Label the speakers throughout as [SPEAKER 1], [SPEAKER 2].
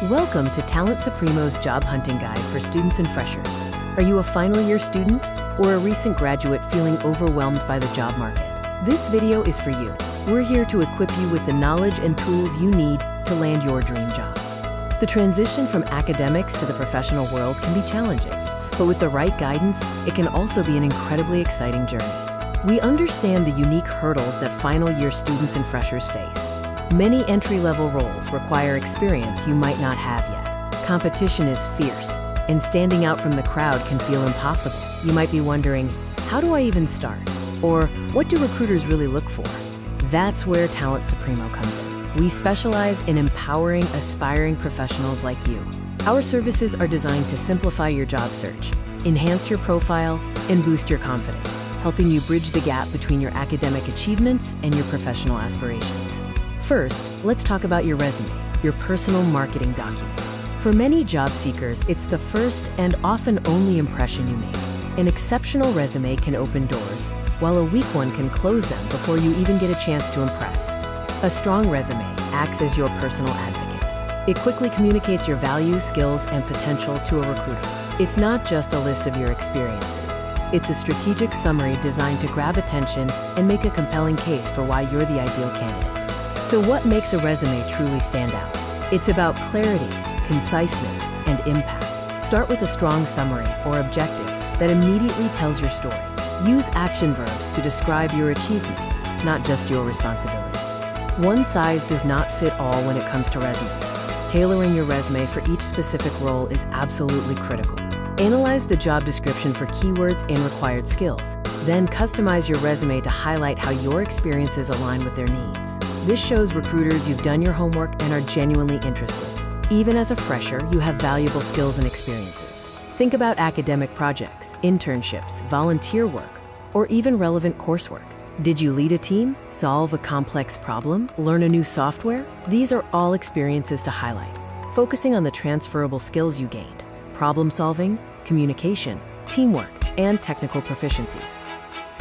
[SPEAKER 1] Welcome to Talent Supremo's job hunting guide for students and freshers. Are you a final year student or a recent graduate feeling overwhelmed by the job market? This video is for you. We're here to equip you with the knowledge and tools you need to land your dream job. The transition from academics to the professional world can be challenging, but with the right guidance, it can also be an incredibly exciting journey. We understand the unique hurdles that final year students and freshers face. Many entry-level roles require experience you might not have yet. Competition is fierce, and standing out from the crowd can feel impossible. You might be wondering, how do I even start? Or what do recruiters really look for? That's where Talent Supremo comes in. We specialize in empowering aspiring professionals like you. Our services are designed to simplify your job search, enhance your profile, and boost your confidence, helping you bridge the gap between your academic achievements and your professional aspirations. First, let's talk about your resume, your personal marketing document. For many job seekers, it's the first and often only impression you make. An exceptional resume can open doors, while a weak one can close them before you even get a chance to impress. A strong resume acts as your personal advocate. It quickly communicates your value, skills, and potential to a recruiter. It's not just a list of your experiences. It's a strategic summary designed to grab attention and make a compelling case for why you're the ideal candidate. So what makes a resume truly stand out? It's about clarity, conciseness, and impact. Start with a strong summary or objective that immediately tells your story. Use action verbs to describe your achievements, not just your responsibilities. One size does not fit all when it comes to resumes. Tailoring your resume for each specific role is absolutely critical. Analyze the job description for keywords and required skills. Then customize your resume to highlight how your experiences align with their needs. This shows recruiters you've done your homework and are genuinely interested. Even as a fresher, you have valuable skills and experiences. Think about academic projects, internships, volunteer work, or even relevant coursework. Did you lead a team, solve a complex problem, learn a new software? These are all experiences to highlight, focusing on the transferable skills you gained: problem solving, communication, teamwork, and technical proficiencies.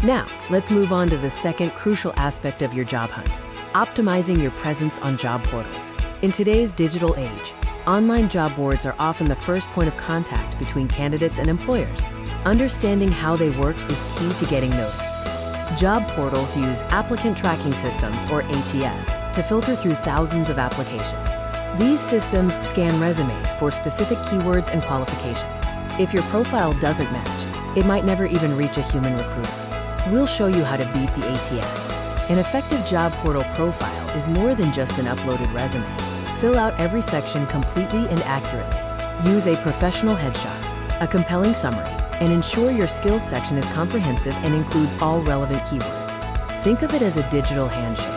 [SPEAKER 1] Now, let's move on to the second crucial aspect of your job hunt: optimizing your presence on job portals. In today's digital age, online job boards are often the first point of contact between candidates and employers. Understanding how they work is key to getting noticed. Job portals use applicant tracking systems, or ATS, to filter through thousands of applications. These systems scan resumes for specific keywords and qualifications. If your profile doesn't match, it might never even reach a human recruiter. We'll show you how to beat the ATS. An effective job portal profile is more than just an uploaded resume. Fill out every section completely and accurately. Use a professional headshot, a compelling summary, and ensure your skills section is comprehensive and includes all relevant keywords. Think of it as a digital handshake.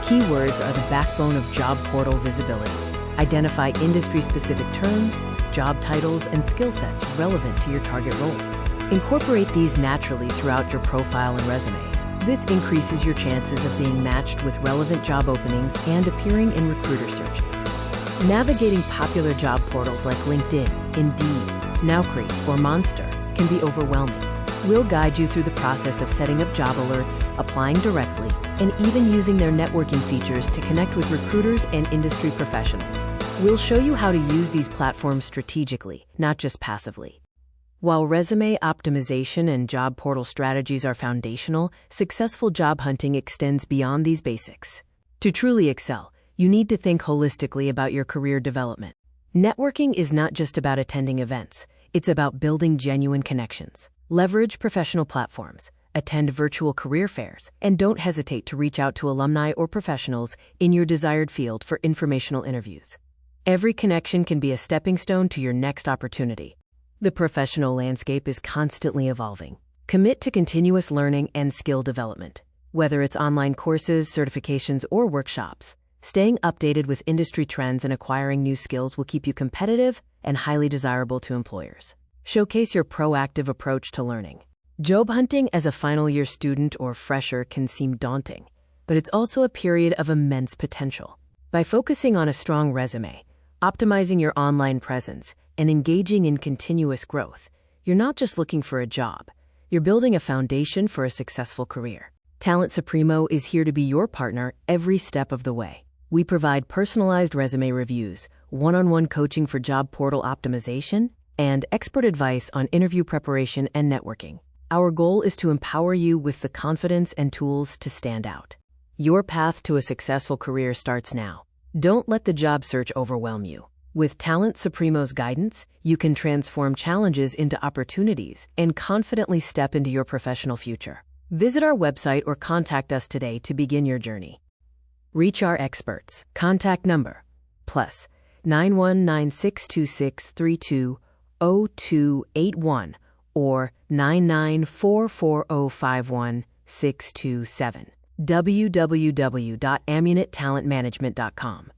[SPEAKER 1] Keywords are the backbone of job portal visibility. Identify industry-specific terms, job titles, and skill sets relevant to your target roles. Incorporate these naturally throughout your profile and resume. This increases your chances of being matched with relevant job openings and appearing in recruiter searches. Navigating popular job portals like LinkedIn, Indeed, Naukri, or Monster can be overwhelming. We'll guide you through the process of setting up job alerts, applying directly, and even using their networking features to connect with recruiters and industry professionals. We'll show you how to use these platforms strategically, not just passively. While resume optimization and job portal strategies are foundational, successful job hunting extends beyond these basics. To truly excel, you need to think holistically about your career development. Networking is not just about attending events. It's about building genuine connections. Leverage professional platforms, attend virtual career fairs, and don't hesitate to reach out to alumni or professionals in your desired field for informational interviews. Every connection can be a stepping stone to your next opportunity. The professional landscape is constantly evolving. Commit to continuous learning and skill development. Whether it's online courses, certifications, or workshops, staying updated with industry trends and acquiring new skills will keep you competitive and highly desirable to employers. Showcase your proactive approach to learning. Job hunting as a final year student or fresher can seem daunting, but it's also a period of immense potential. By focusing on a strong resume, optimizing your online presence, and engaging in continuous growth, you're not just looking for a job, you're building a foundation for a successful career. Talent Supremo is here to be your partner every step of the way. We provide personalized resume reviews, one-on-one coaching for job portal optimization, and expert advice on interview preparation and networking. Our goal is to empower you with the confidence and tools to stand out. Your path to a successful career starts now. Don't let the job search overwhelm you. With Talent Supremo's guidance, you can transform challenges into opportunities and confidently step into your professional future. Visit our website or contact us today to begin your journey. Reach our experts. Contact number +919626320281 or 99440516227. www.amunettalentmanagement.com.